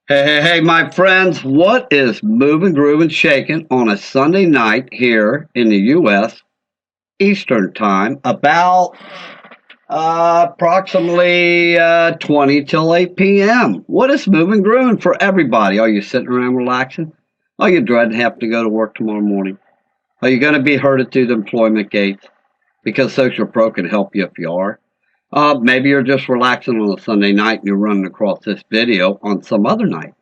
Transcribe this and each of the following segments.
Hey, my friends, what is moving, grooving, shaking on a Sunday night here in the U.S. Eastern Time, about approximately 20 till 8 p.m.? What is moving, grooving for everybody? Are you sitting around relaxing? Are you dreading having to go to work tomorrow morning? Are you going to be herded through the employment gates? Because Social Pro can help you if you are. Maybe you're just relaxing on a Sunday night and you're running across this video on some other night.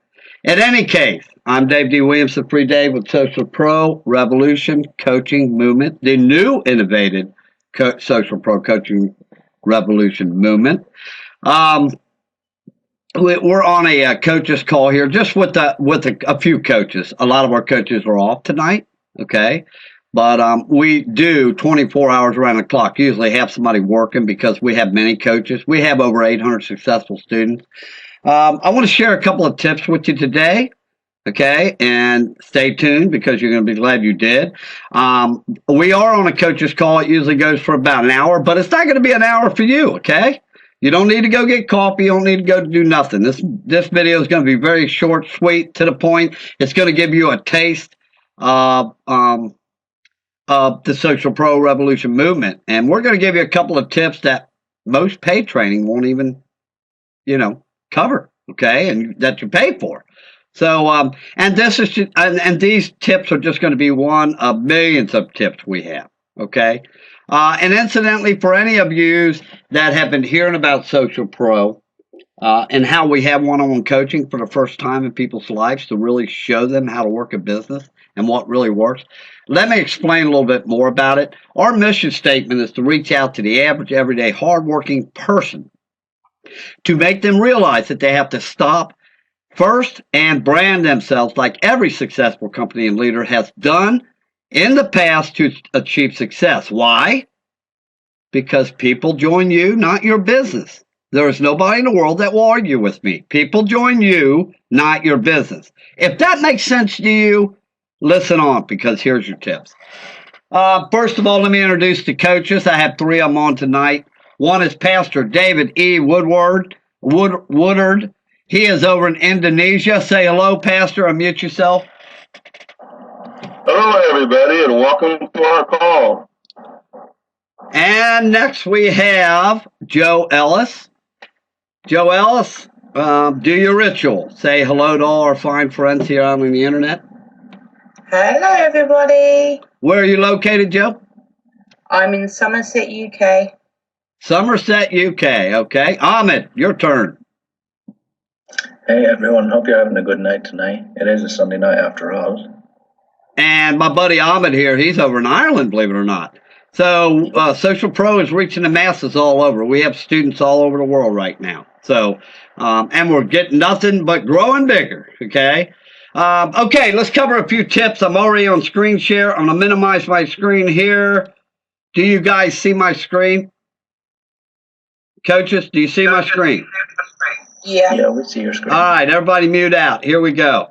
In any case, I'm Dave D. Williamson, Free Dave with Social Pro Revolution Coaching Movement, the new innovative Social Pro Coaching Revolution Movement. Um, we're on a coaches call here, just with a few coaches. A lot of our coaches are off tonight, okay? But we do 24 hours around the clock. Usually have somebody working because we have many coaches. We have over 800 successful students. I want to share a couple of tips with you today, okay? And stay tuned because you're going to be glad you did. We are on a coach's call. It usually goes for about an hour, but it's not going to be an hour for you, okay? You don't need to go get coffee. You don't need to go do nothing. This video is going to be very short, sweet, to the point. It's going to give you a taste of the Social Pro Revolution movement. And we're going to give you a couple of tips that most paid training won't even, cover, okay, and that you pay for. So, and this is and these tips are just going to be one of millions of tips we have, okay. And incidentally, for any of you that have been hearing about Social Pro and how we have one-on-one coaching for the first time in people's lives to really show them how to work a business and what really works, let me explain a little bit more about it. Our mission statement is to reach out to the average, everyday, hardworking person to make them realize that they have to stop first and brand themselves like every successful company and leader has done in the past to achieve success. Why? Because people join you, not your business. There is nobody in the world that will argue with me. People join you, not your business. If that makes sense to you, listen on, because here's your tips. First of all, let me introduce the coaches. I have three of them on tonight. One is Pastor David E. Woodward. He is over in Indonesia. Say hello, Pastor. Unmute yourself. Hello, everybody, and welcome to our call. And next we have Joe Ellis. Joe Ellis, do your ritual. Say hello to all our fine friends here on the internet. Hello, everybody. Where are you located, Joe? I'm in Somerset, UK. Somerset, UK. Okay. Ahmed, your turn. Hey, everyone. Hope you're having a good night tonight. It is a Sunday night after all. And my buddy Ahmed here, he's over in Ireland, believe it or not. So Social Pro is reaching the masses all over. We have students all over the world right now. So, and we're getting nothing but growing bigger, okay? Okay, let's cover a few tips. I'm already on screen share. I'm going to minimize my screen here. Do you guys see my screen? Coaches, do you see my screen? Yeah, we see your screen. All right, everybody mute out. Here we go.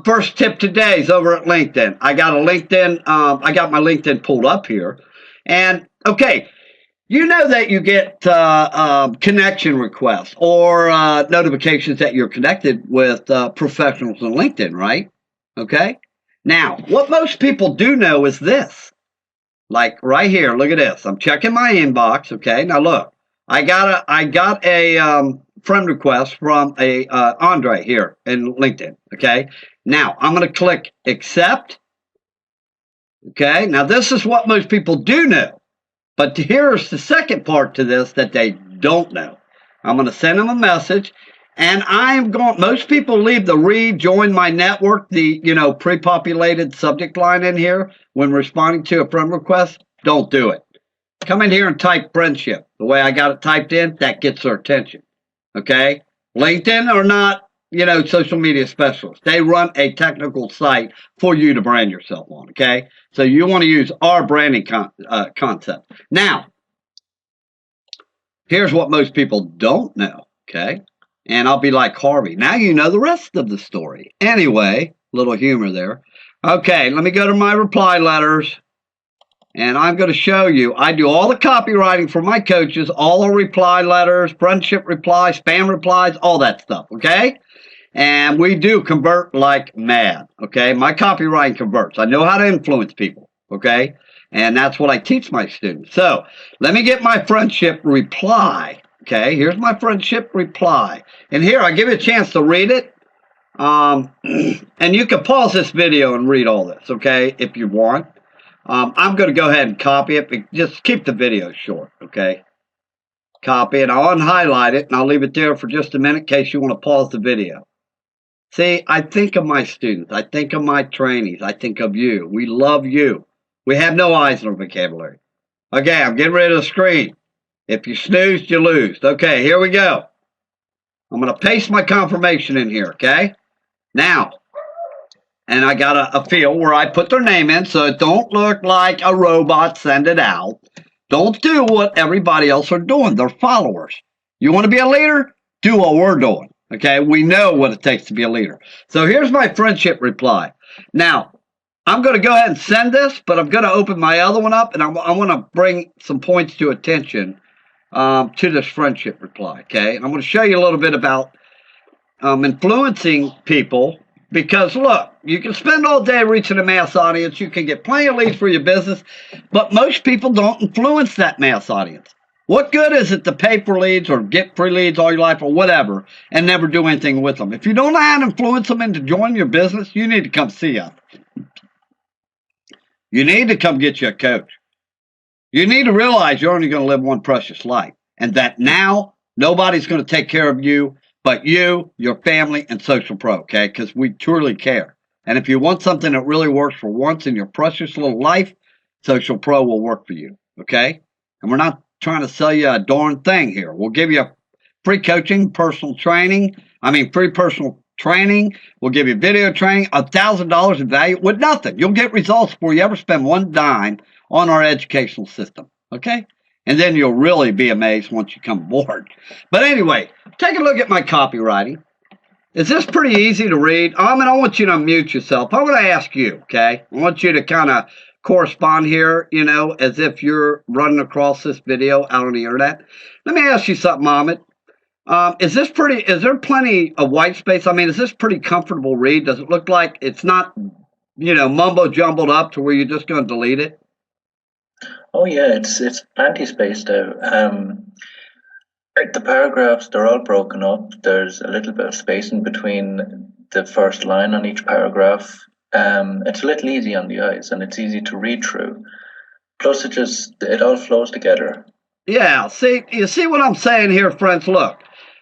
First tip today is over at LinkedIn. I got my LinkedIn pulled up here. And, okay, you know that you get connection requests or notifications that you're connected with professionals on LinkedIn, right? Okay. Now, what most people do know is this. Like right here, look at this. I'm checking my inbox. Okay. Now look, I got a friend request from a Andre here in LinkedIn. Okay. Now I'm going to click accept. Okay. Now this is what most people do know. But here's the second part to this that they don't know. I'm going to send them a message, and most people leave the rejoin my network, the, pre-populated subject line in here when responding to a friend request. Don't do it. Come in here and type friendship. The way I got it typed in, that gets their attention. Okay? LinkedIn or not, social media specialists. They run a technical site for you to brand yourself on, okay? So you want to use our branding concept. Now, here's what most people don't know, okay? And I'll be like Harvey. Now you know the rest of the story. Anyway, little humor there. Okay, let me go to my reply letters. And I'm going to show you, I do all the copywriting for my coaches, all the reply letters, friendship replies, spam replies, all that stuff, okay? And we do convert like mad, okay? My copywriting converts. I know how to influence people, okay? And that's what I teach my students. So let me get my friendship reply, okay? Here's my friendship reply. And here, I give you a chance to read it. And you can pause this video and read all this, okay, if you want. I'm going to go ahead and copy it, but just keep the video short, okay? Copy it. I'll unhighlight it, and I'll leave it there for just a minute in case you want to pause the video. See, I think of my students. I think of my trainees. I think of you. We love you. We have no eyes in our vocabulary. Okay, I'm getting rid of the screen. If you snoozed, you lose. Okay, here we go. I'm going to paste my confirmation in here, okay? Now, and I got a field where I put their name in, so it don't look like a robot send it out. Don't do what everybody else are doing. They're followers. You want to be a leader? Do what we're doing. Okay, we know what it takes to be a leader. So here's my friendship reply. Now, I'm going to go ahead and send this, but I'm going to open my other one up, and I want to bring some points to attention to this friendship reply. Okay, and I'm going to show you a little bit about influencing people. Because, look, you can spend all day reaching a mass audience. You can get plenty of leads for your business. But most people don't influence that mass audience. What good is it to pay for leads or get free leads all your life or whatever and never do anything with them? If you don't know how to influence them into joining your business, you need to come see us. You need to come get you a coach. You need to realize you're only going to live one precious life. And that now nobody's going to take care of you but you, your family, and Social Pro, okay? Because we truly care. And if you want something that really works for once in your precious little life, Social Pro will work for you, okay? And we're not trying to sell you a darn thing here. We'll give you free coaching, personal training. Free personal training. We'll give you video training, $1,000 in value with nothing. You'll get results before you ever spend one dime on our educational system, okay? And then you'll really be amazed once you come aboard. But anyway, take a look at my copywriting. Is this pretty easy to read? I want you to unmute yourself. I'm going to ask you, okay? I want you to kind of correspond here, as if you're running across this video out on the internet. Let me ask you something, Mohammed. Is there plenty of white space? Is this pretty comfortable read? Does it look like it's not, mumbo jumbled up to where you're just going to delete it? Oh yeah, it's plenty spaced out. The paragraphs, they're all broken up. There's a little bit of spacing between the first line on each paragraph. It's a little easy on the eyes, and it's easy to read through. Plus, it all flows together. Yeah, you see what I'm saying here, friends? Look,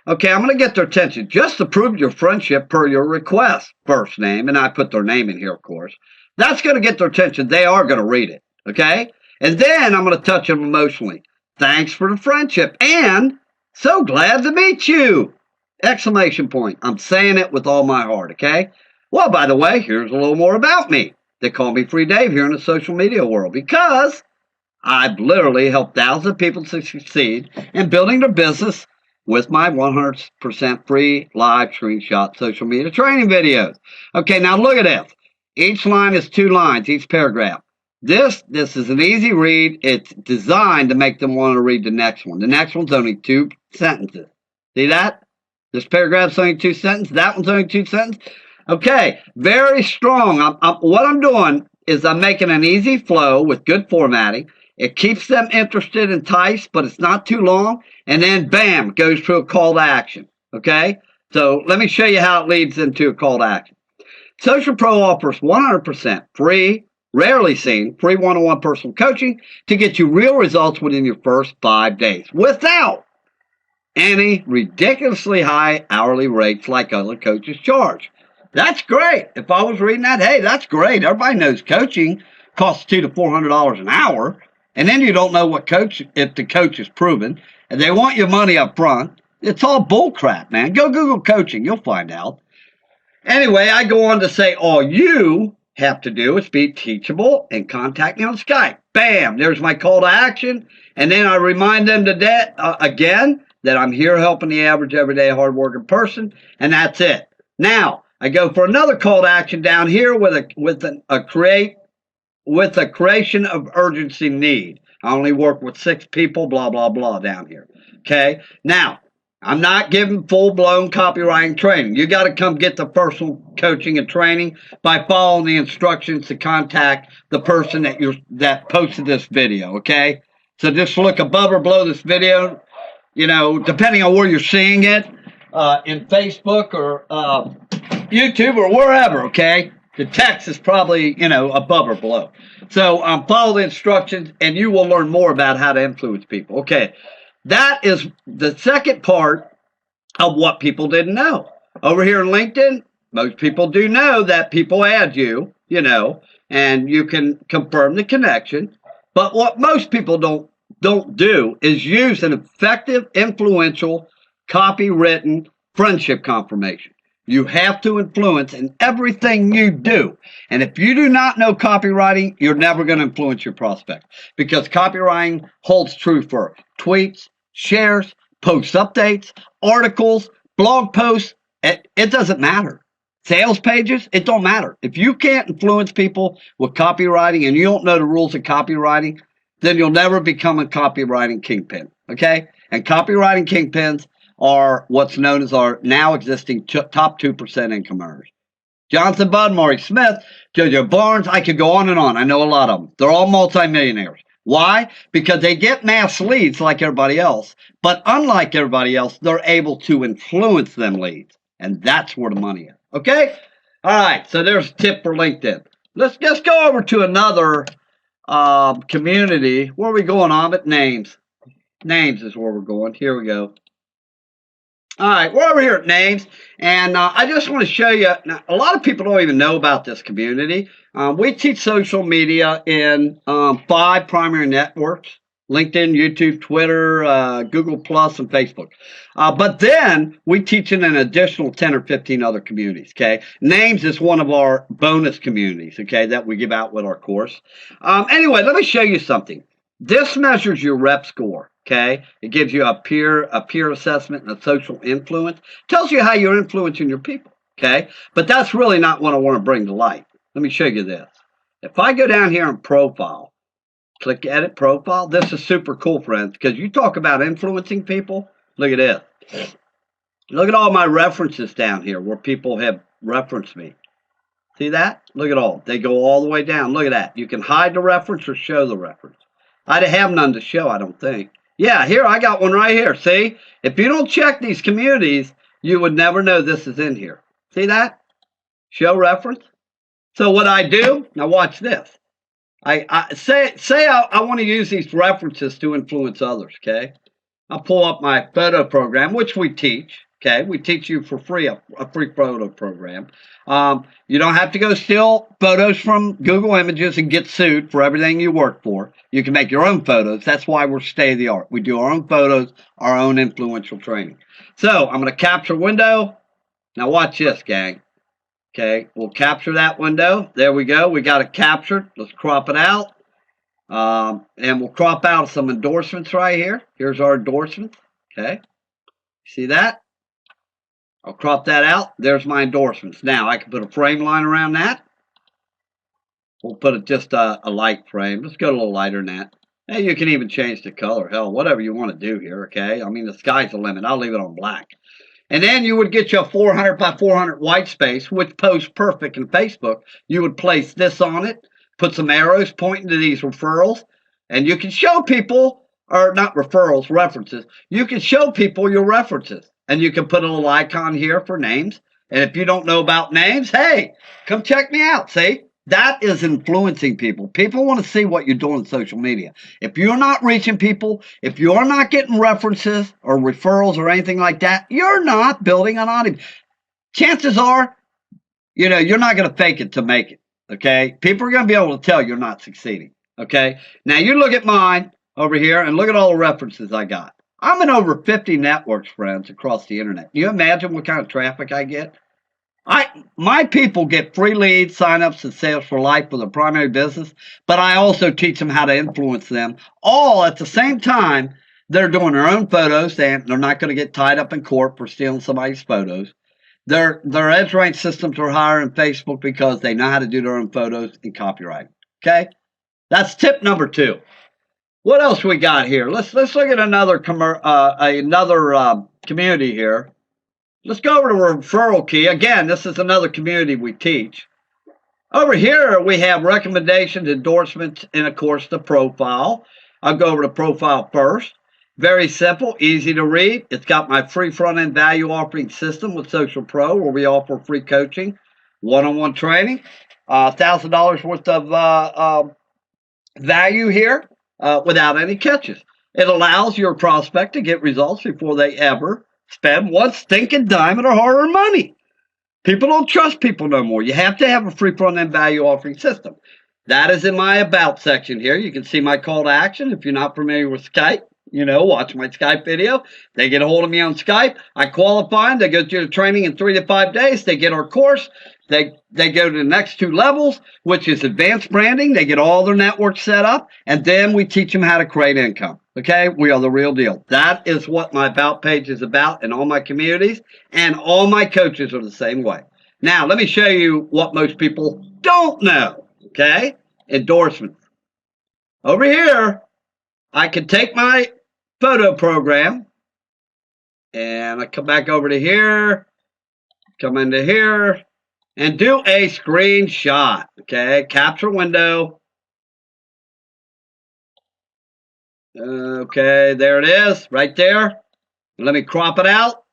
okay, I'm going to get their attention. Just to prove your friendship per your request, first name, and I put their name in here, of course. That's going to get their attention. They are going to read it, okay? And then I'm going to touch them emotionally. Thanks for the friendship. And so glad to meet you! Exclamation point. I'm saying it with all my heart, okay? Well, by the way, here's a little more about me. They call me Free Dave here in the social media world because I've literally helped thousands of people to succeed in building their business with my 100% free live screenshot social media training videos. Okay, now look at this. Each line is 2 lines, each paragraph. This is an easy read. It's designed to make them want to read the next one. The next one's only 2 sentences. See that? This paragraph's only 2 sentences. That one's only 2 sentences. Okay, very strong. What I'm doing is I'm making an easy flow with good formatting. It keeps them interested, enticed, but it's not too long. And then, bam, goes to a call to action. Okay? So let me show you how it leads into a call to action. Social Pro offers 100% free, rarely seen, free one-on-one personal coaching to get you real results within your first 5 days without any ridiculously high hourly rates like other coaches charge. That's great. If I was reading that, hey, that's great. Everybody knows coaching costs $200 to $400 an hour, and then you don't know if the coach is proven, and they want your money up front. It's all bull crap, man. Go Google coaching. You'll find out. Anyway, I go on to say all you have to do is be teachable and contact me on Skype. Bam, there's my call to action. And then I remind them again that I'm here helping the average, everyday, hardworking person, and that's it. Now, I go for another call to action down here with a creation of urgency need. I only work with 6 people, blah, blah, blah down here. Okay? Now, I'm not giving full-blown copywriting training. You got to come get the personal coaching and training by following the instructions to contact the person that posted this video, okay? So just look above or below this video, depending on where you're seeing it, in Facebook or YouTube or wherever, okay? The text is probably, above or below. So follow the instructions, and you will learn more about how to influence people. Okay, that is the second part of what people didn't know. Over here in LinkedIn, most people do know that people add you, and you can confirm the connection. But what most people don't do is use an effective, influential, copywritten friendship confirmation. You have to influence in everything you do. And if you do not know copywriting, you're never going to influence your prospect, because copywriting holds true for tweets, shares, post updates, articles, blog posts. It doesn't matter. Sales pages, it don't matter. If you can't influence people with copywriting and you don't know the rules of copywriting, then you'll never become a copywriting kingpin, okay? And copywriting kingpins are what's known as our now existing top 2% income earners. Jonathan Budd, Maury Smith, Jojo Barnes, I could go on and on. I know a lot of them. They're all multimillionaires. Why? Because they get mass leads like everybody else, but unlike everybody else, they're able to influence them leads, and that's where the money is, okay? All right, so there's a tip for LinkedIn. Let's just go over to another community. Where are we going on? But names. Names is where we're going. Here we go. All right, we're over here at Names, and I just want to show you. Now, a lot of people don't even know about this community. We teach social media in 5 primary networks: LinkedIn, YouTube, Twitter, Google Plus, and Facebook. But then we teach in an additional 10 or 15 other communities, okay? Names is one of our bonus communities, okay, that we give out with our course. Anyway, let me show you something. This measures your rep score, okay? It gives you a peer assessment and a social influence. Tells you how you're influencing your people, okay? But that's really not what I want to bring to light. Let me show you this. If I go down here in Profile, click Edit Profile, this is super cool, friends, because you talk about influencing people. Look at this. Look at all my references down here where people have referenced me. See that? Look at all. They go all the way down. Look at that. You can hide the reference or show the reference. I have none to show, I don't think. Yeah, here, I got one right here. See? If you don't check these communities, you would never know this is in here. See that? Show reference. So what I do, now watch this. I say I want to use these references to influence others, okay? I'll pull up my photo program, which we teach, okay? We teach you for free, a free photo program. You don't have to go steal photos from Google Images and get sued for everything you work for. You can make your own photos. That's why we're state-of-the-art. We do our own photos, our own influential training. So I'm going to capture window. Now watch this, gang. Okay, we'll capture that window. There we go. We got it captured. Let's crop it out. And we'll crop out some endorsements right here. Here's our endorsements. Okay, see that? I'll crop that out. There's my endorsements. Now I can put a frame line around that. We'll put it just a light frame. Let's go a little lighter than that. Hey, you can even change the color. Hell, whatever you want to do here, okay? I mean, the sky's the limit. I'll leave it on black. And then you would get you a 400 by 400 white space, which posts perfect in Facebook. You would place this on it, put some arrows pointing to these referrals, and you can show people, or not referrals, references. You can show people your references. And you can put a little icon here for names. And if you don't know about names, hey, come check me out, see? That is influencing people. People want to see what you're doing on social media. If you're not reaching people, if you're not getting references or referrals or anything like that, you're not building an audience. Chances are, you're not going to fake it to make it, okay? People are going to be able to tell you're not succeeding, okay? Now, you look at mine over here and look at all the references I got. I'm in over 50 networks, friends, across the internet. Can you imagine what kind of traffic I get? My people get free leads, signups, and sales for life with their primary business, but I also teach them how to influence them, all at the same time they're doing their own photos, and they're not going to get tied up in court for stealing somebody's photos. Their edge rank systems are higher in Facebook because they know how to do their own photos and copyright. Okay? That's tip number 2. What else we got here? Let's look at another community here. Let's go over to referral key. Again, this is another community we teach. Over here, we have recommendations, endorsements, and of course the profile. I'll go over to profile first. Very simple, easy to read. It's got my free front-end value offering system with Social Pro, where we offer free coaching, one-on-one training, $1,000 worth of value here without any catches. It allows your prospect to get results before they ever spend one stinking dime of their hard-earned money. People don't trust people no more. You have to have a free front-end value offering system. That is in my About section here. You can see my call to action. If you're not familiar with Skype, watch my Skype video. They get a hold of me on Skype. I qualify them. They go through the training in 3 to 5 days. They get our course. They go to the next 2 levels, which is advanced branding. They get all their networks set up, and then we teach them how to create income. Okay, we are the real deal. That is what my About page is about in all my communities, and all my coaches are the same way. Now, let me show you what most people don't know. Okay, endorsements. Over here, I can take my photo program, and I come back over to here, come into here, and do a screenshot. Okay, capture window. Okay, there it is, right there. Let me crop it out.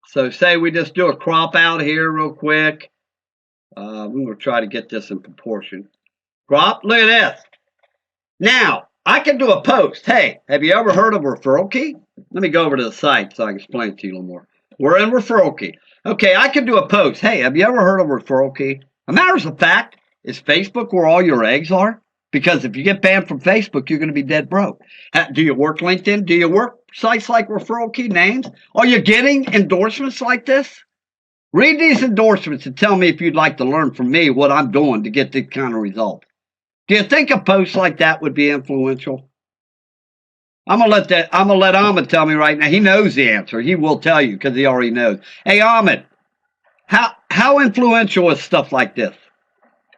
So say we just do a crop out here real quick. I'm going to try to get this in proportion. Crop, look at this. Now, I can do a post. Hey, have you ever heard of referral key? Let me go over to the site so I can explain it to you a little more. We're in referral key. Okay, I can do a post. Hey, have you ever heard of referral key? A matter of fact, is Facebook where all your eggs are? Because if you get banned from Facebook, you're going to be dead broke. Do you work LinkedIn? Do you work sites like referral key names? Are you getting endorsements like this? Read these endorsements and tell me if you'd like to learn from me what I'm doing to get this kind of result. Do you think a post like that would be influential? I'm gonna let Ahmed tell me right now. He knows the answer. He will tell you because he already knows. Hey Ahmed, how influential is stuff like this?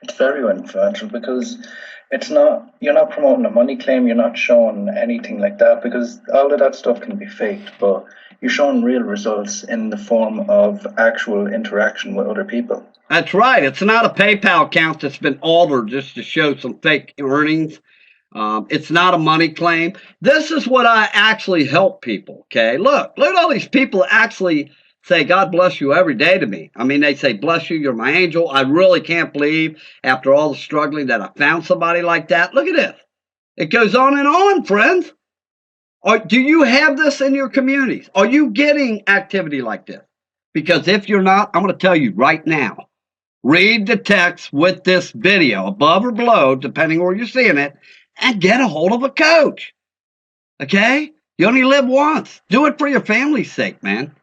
It's very influential because you're not promoting a money claim, you're not showing anything like that, because all of that stuff can be faked, but you're showing real results in the form of actual interaction with other people. That's right. It's not a PayPal account that's been altered just to show some fake earnings. It's not a money claim. This is what I actually help people. Okay, look at all these people actually say God bless you every day to me. I mean, they say bless you, you're my angel. I really can't believe after all the struggling that I found somebody like that. Look at this. It goes on and on, friends. Do you have this in your communities? Are you getting activity like this? Because if you're not, I'm going to tell you right now. Read the text with this video above or below, depending where you're seeing it, and get a hold of a coach. Okay? You only live once. Do it for your family's sake, man.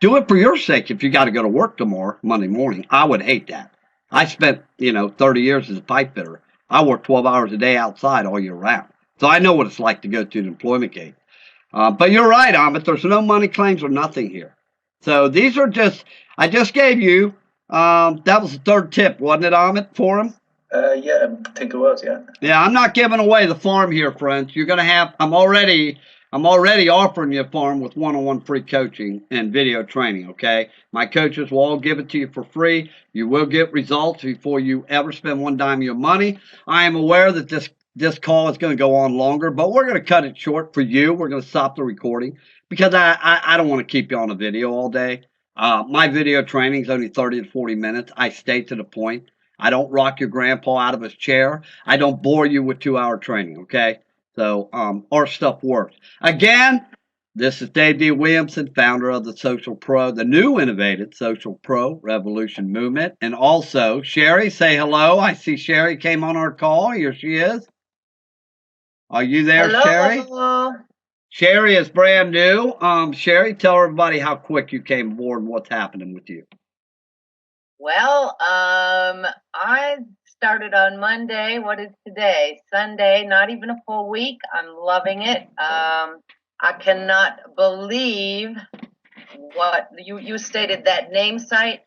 Do it for your sake if you got to go to work tomorrow, Monday morning. I would hate that. I spent, 30 years as a pipe fitter. I work 12 hours a day outside all year round. So I know what it's like to go to the employment gate. But you're right, Ahmed. There's no money claims or nothing here. So these are I just gave you, that was the third tip, wasn't it, Ahmed, for him? Yeah, I think it was, yeah. Yeah, I'm not giving away the farm here, friends. You're going to have, I'm already offering you a farm with one-on-one free coaching and video training, okay? My coaches will all give it to you for free. You will get results before you ever spend one dime of your money. I am aware that this call is going to go on longer, but we're going to cut it short for you. We're going to stop the recording because I don't want to keep you on a video all day. My video training is only 30 to 40 minutes. I stay to the point. I don't rock your grandpa out of his chair. I don't bore you with 2-hour training, okay? So our stuff works. Again, this is Dave D. Williamson, founder of the Social Pro, the new innovative Social Pro Revolution Movement. And also, Sherry, say hello. I see Sherry came on our call. Here she is. Are you there, Hello. Sherry? Sherry is brand new. Sherry, tell everybody how quick you came aboard and what's happening with you. Well, I started on Monday. What is today? Sunday, not even a full week. I'm loving it. I cannot believe what you stated, that name site.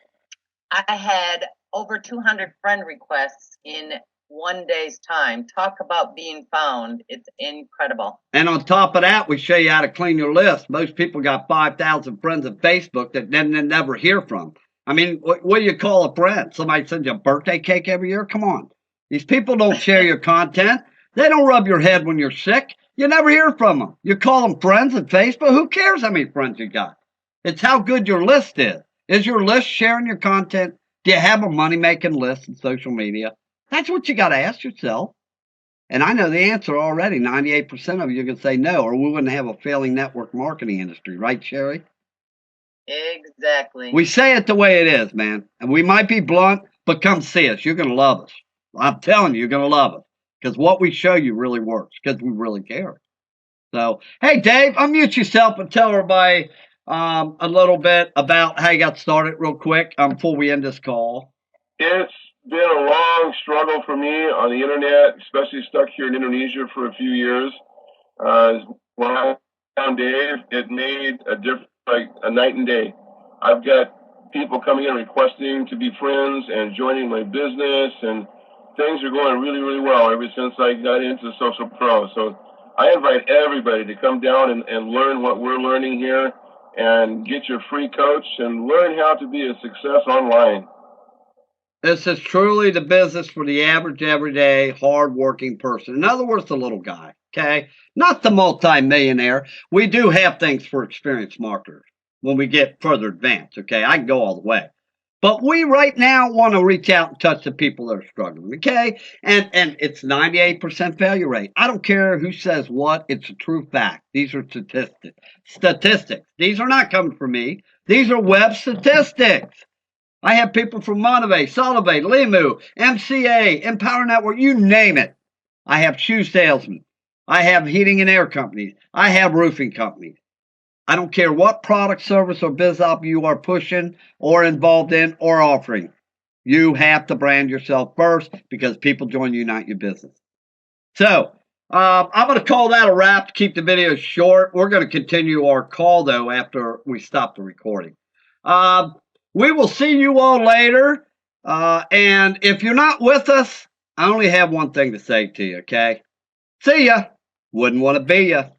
I had over 200 friend requests in one day's time. Talk about being found. It's incredible. And on top of that, we show you how to clean your list. Most people got 5,000 friends on Facebook that then they never hear from. I mean, what do you call a friend? Somebody sends you a birthday cake every year? Come on. These people don't share your content. They don't rub your head when you're sick. You never hear from them. You call them friends on Facebook. Who cares how many friends you got? It's how good your list is. Is your list sharing your content? Do you have a money-making list in social media? That's what you got to ask yourself. And I know the answer already. 98% of you are going to say no, or we wouldn't have a failing network marketing industry. Right, Sherry? Exactly. We say it the way it is, man. And we might be blunt, but come see us. You're going to love us. I'm telling you, you're going to love us. Because what we show you really works. Because we really care. So, hey, Dave, unmute yourself and tell everybody a little bit about how you got started real quick before we end this call. It's been a long struggle for me on the internet, especially stuck here in Indonesia for a few years. When I found Dave, it made a difference, like a night and day. I've got people coming in requesting to be friends and joining my business, and things are going really, really well ever since I got into Social Pro. So I invite everybody to come down and learn what we're learning here and get your free coach and learn how to be a success online. This is truly the business for the average, everyday, hard-working person. In other words, the little guy, okay? Not the multi-millionaire. We do have things for experienced marketers when we get further advanced, okay? I can go all the way. But we right now want to reach out and touch the people that are struggling, okay? And it's 98% failure rate. I don't care who says what. It's a true fact. These are statistics. These are not coming from me. These are web statistics. I have people from Monterey, Solivay, Limu, MCA, Empower Network, you name it. I have shoe salesmen. I have heating and air companies. I have roofing companies. I don't care what product, service, or biz op you are pushing or involved in or offering. You have to brand yourself first because people join you, not your business. So I'm going to call that a wrap to keep the video short. We're going to continue our call, though, after we stop the recording. We will see you all later. And if you're not with us, I only have one thing to say to you, okay? See ya. Wouldn't want to be ya.